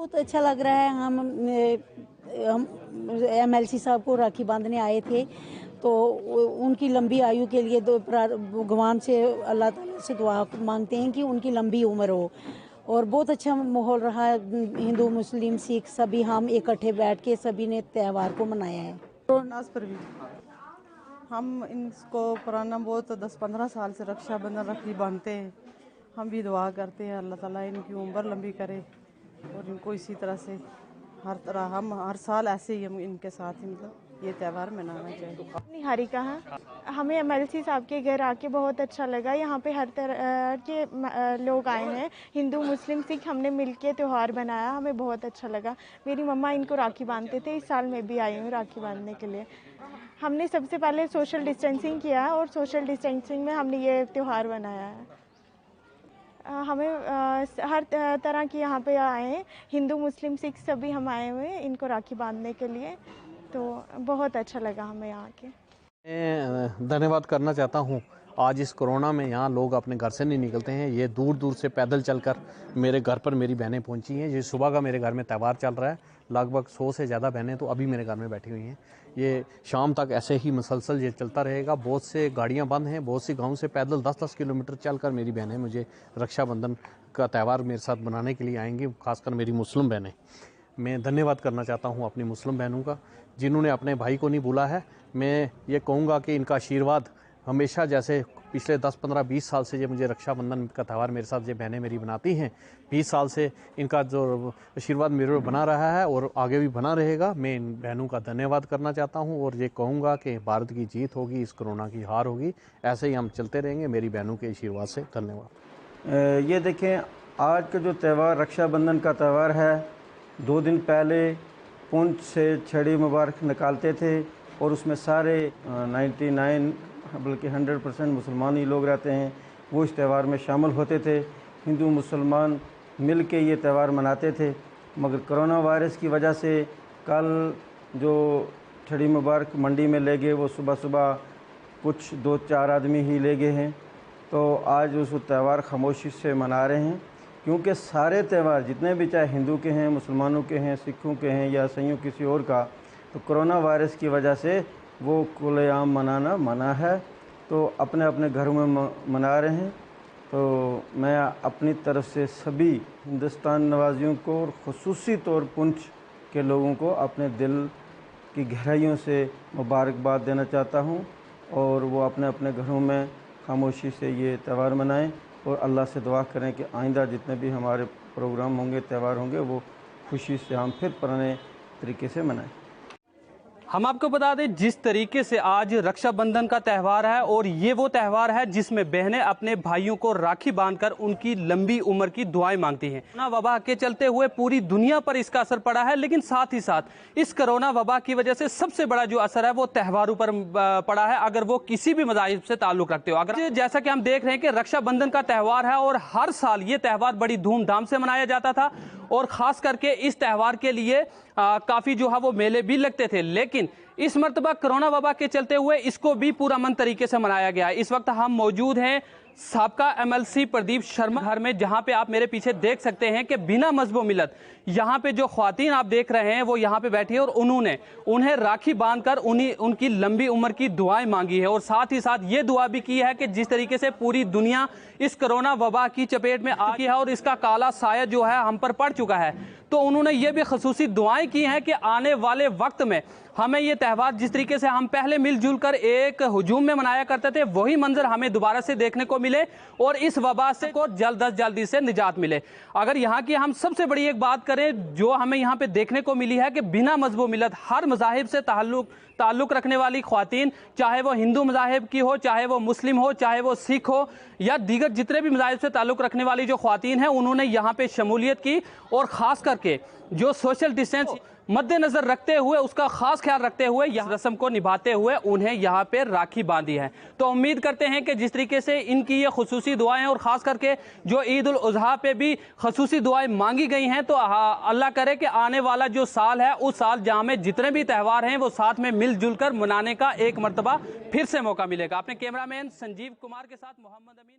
बहुत अच्छा लग रहा है। हम MLC साहब को राखी बांधने आए थे, तो उनकी लंबी आयु के लिए भगवान से, अल्लाह ताला से दुआ मांगते हैं कि उनकी लंबी उम्र हो। और बहुत अच्छा माहौल रहा है। हिंदू मुस्लिम सिख सभी हम इकट्ठे बैठ के सभी ने त्यौहार को मनाया है। हम इनको पुराना बहुत 10-15 साल से रक्षाबंधन राखी बांधते हैं। हम भी दुआ करते हैं अल्लाह ताला इनकी उम्र लंबी करे और इनको इसी तरह से हम हर साल ऐसे ही हम इनके साथ मतलब ये त्यौहार मनाना चाहिए। निहारिका है। हमें MLC साहब के घर आके बहुत अच्छा लगा। यहाँ पे हर तरह के लोग आए हैं, हिंदू मुस्लिम सिख, हमने मिलके त्यौहार बनाया, हमें बहुत अच्छा लगा। मेरी मम्मा इनको राखी बांधते थे, इस साल मैं भी आई हूँ राखी बांधने के लिए। हमने सबसे पहले सोशल डिस्टेंसिंग किया और सोशल डिस्टेंसिंग में हमने ये त्यौहार बनाया है। हमें हर तरह के यहाँ पे आए हैं, हिंदू मुस्लिम सिख सभी हम आए हुए हैं इनको राखी बांधने के लिए, तो बहुत अच्छा लगा हमें यहाँ के। मैं धन्यवाद करना चाहता हूँ। आज इस कोरोना में यहाँ लोग अपने घर से नहीं निकलते हैं, ये दूर दूर से पैदल चलकर मेरे घर पर मेरी बहनें पहुँची हैं। ये सुबह का मेरे घर में त्यौहार चल रहा है, लगभग 100 से ज़्यादा बहनें तो अभी मेरे घर में बैठी हुई हैं। ये शाम तक ऐसे ही मुसलसल ये चलता रहेगा। बहुत से गाड़ियाँ बंद हैं, बहुत सी गाँव से पैदल 10-10 किलोमीटर चलकर मेरी बहनें मुझे रक्षाबंधन का त्यौहार मेरे साथ मनाने के लिए आएंगी, खासकर मेरी मुस्लिम बहनें। मैं धन्यवाद करना चाहता हूं अपनी मुस्लिम बहनों का, जिन्होंने अपने भाई को नहीं भूला है। मैं ये कहूँगा कि इनका आशीर्वाद हमेशा, जैसे पिछले 10-15-20 साल से ये मुझे रक्षाबंधन का त्यौहार मेरे साथ ये बहनें मेरी बनाती हैं, 20 साल से इनका जो आशीर्वाद मेरे पर बना रहा है और आगे भी बना रहेगा। मैं इन बहनों का धन्यवाद करना चाहता हूँ और ये कहूँगा कि भारत की जीत होगी, इस कोरोना की हार होगी। ऐसे ही हम चलते रहेंगे मेरी बहनों के आशीर्वाद से। धन्यवाद। ये देखें, आज का जो त्यौहार रक्षाबंधन का त्यौहार है, 2 दिन पहले पुंछ से छड़ी मुबारक निकालते थे और उसमें सारे 99 बल्कि 100% मुसलमान ही लोग रहते हैं, वो इस त्यौहार में शामिल होते थे। हिंदू मुसलमान मिल के ये त्यौहार मनाते थे। मगर कोरोना वायरस की वजह से कल जो छड़ी मुबारक मंडी में ले गए, वो सुबह सुबह कुछ 2-4 आदमी ही ले गए हैं। तो आज उस त्यौहार खामोशी से मना रहे हैं, क्योंकि सारे त्यौहार जितने भी, चाहे हिंदू के हैं, मुसलमानों के हैं, सिखों के हैं या ईसाइयों किसी और का, तो कोरोना वायरस की वजह से वो खुलेआम मनाना मना है। तो अपने अपने घरों में मना रहे हैं। तो मैं अपनी तरफ से सभी हिंदुस्तान नवाजियों को और ख़ुसूसी तौर पुंछ के लोगों को अपने दिल की गहराइयों से मुबारकबाद देना चाहता हूँ और वो अपने अपने घरों में खामोशी से ये त्यौहार मनाएं और अल्लाह से दुआ करें कि आइंदा जितने भी हमारे प्रोग्राम होंगे, त्यौहार होंगे, वो खुशी से हम फिर पुराने तरीके से मनाएं। हम आपको बता दें, जिस तरीके से आज रक्षाबंधन का त्यौहार है और ये वो त्यौहार है जिसमें बहनें अपने भाइयों को राखी बांधकर उनकी लंबी उम्र की दुआएं मांगती हैं। कोरोना वबा के चलते हुए पूरी दुनिया पर इसका असर पड़ा है, लेकिन साथ ही साथ इस कोरोना वबा की वजह से सबसे बड़ा जो असर है वो त्यौहारों पर पड़ा है, अगर वो किसी भी मज़ाहिब से ताल्लुक़ रखते हो। अगर जैसा कि हम देख रहे हैं कि रक्षाबंधन का त्यौहार है और हर साल ये त्यौहार बड़ी धूमधाम से मनाया जाता था और ख़ास करके इस त्यौहार के लिए काफ़ी जो है वो मेले भी लगते थे। लेकिन इस मर्तबा कोरोना वबा के चलते हुए इसको भी पूरा मन तरीके से मनाया गया है। इस वक्त हम मौजूद हैं साबका MLC प्रदीप शर्मा घर में, जहां पे आप मेरे पीछे देख सकते हैं कि बिना मजहब मिलत यहाँ पे जो ख्वातीन आप देख रहे हैं वो यहाँ पे बैठी है और उन्हें राखी बांधकर उनकी लंबी उम्र की दुआएं मांगी है और साथ ही साथ ये दुआ भी की है कि जिस तरीके से पूरी दुनिया इस कोरोना वबा की चपेट में आ गई है और इसका काला साया जो है हम पर पड़ चुका है, तो उन्होंने ये भी खसूसी दुआएं की हैं कि आने वाले वक्त में हमें ये त्यौहार जिस तरीके से हम पहले मिलजुल कर एक हुजूम में मनाया करते थे, वही मंजर हमें दोबारा से देखने को मिले और इस वबा से को जल्दी से निजात मिले। अगर यहाँ की हम सबसे बड़ी एक बात करें जो हमें यहाँ पे देखने को मिली है कि बिना मजहब मिलत हर मज़ाहिब से ताल्लुक़ रखने वाली ख्वातीन, चाहे वो हिंदू मज़ाहिब की हो, चाहे वो मुस्लिम हो, चाहे वो सिख हो या दीगर जितने भी मज़ाहिब से ताल्लुक़ रखने वाली जो ख्वातीन हैं, उन्होंने यहाँ पे शमूलियत की और ख़ास करके जो सोशल डिस्टेंस मद्देनजर रखते हुए, उसका खास ख्याल रखते हुए यह रस्म को निभाते हुए उन्हें यहाँ पे राखी बांधी है। तो उम्मीद करते हैं कि जिस तरीके से इनकी ये खुसूसी दुआएं और ख़ास करके जो ईद उल अज़हा पे भी खुसूसी दुआएं मांगी गई हैं, तो अल्लाह करे कि आने वाला जो साल है उस साल जहाँ में जितने भी त्यौहार हैं वो साथ में मिलजुल कर मनाने का एक मरतबा फिर से मौका मिलेगा। अपने कैमरामैन संजीव कुमार के साथ मोहम्मद अमीन।